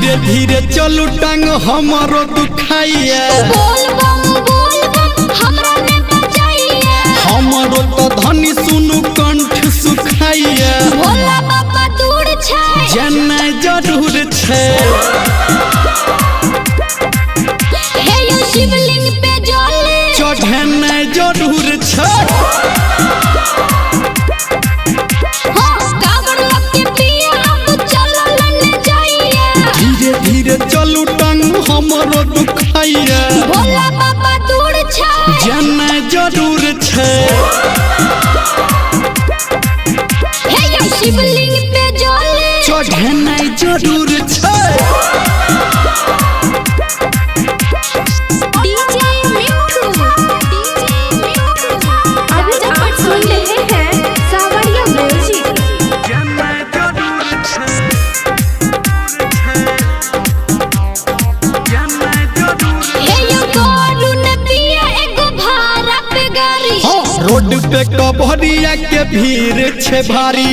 धीरे धीरे चलू टांग हमारो दुखाइए हमारो तो धनी सुनु कंठ सुखाइए जाना जरूर छे शिवलिंग पे चढ़ना जरूर छे धीरे धीरे चलू टांग हमारो दुखाइए जाना जरूर छे शिवलिंग पे चढ़ना जरूर छे रोड पे कबरिया के भीड़ छे भारी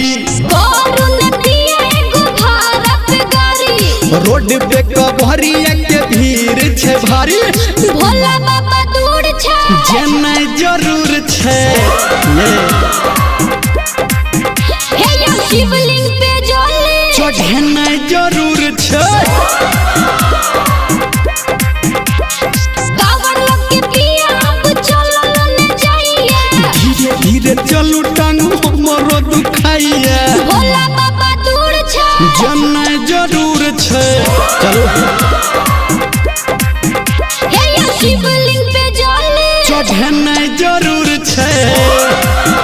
रोड पे कबरिया के भीड़ छे भारी भोला बाबा दूर छे जाना जरूर छे शिवलिंग पे चढ़ना जरूर छे धीरे चलू टांग हमारो दुखाइए भोला बाबा दूर छे जाना जरूर छे चलो शिवलिंग पे चढ़ना जरूर छे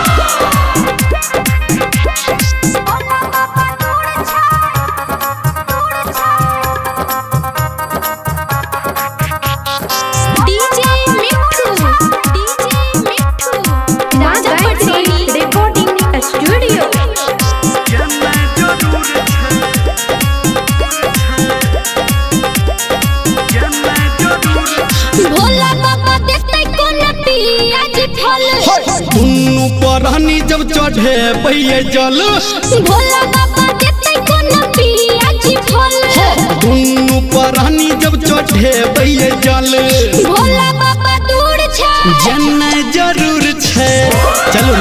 दुनू परहनी जब चढ़े बइये जल भोला बाबा देते कोना पियाजी फल दुनू परहनी जब चढ़े बइये जल भोला बाबा दूर छे जाना जरूर छे चलो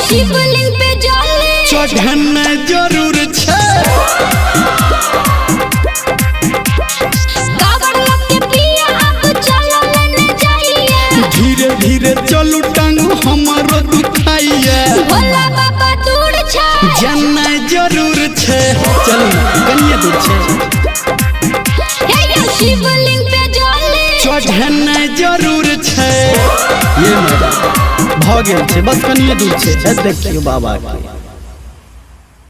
शिवलिंग पे चढ़ना जरूर छे धीरे धीरे चलू टांग हमारो दुखाइए भोला बाबा दूर छे जाना जरूर छे चलो कनिया दूर छे शिवलिंग पे चढ़ना जरूर छे ये मैडम भ गेल छे बस कनिया दूर छे देखियो बाबा के।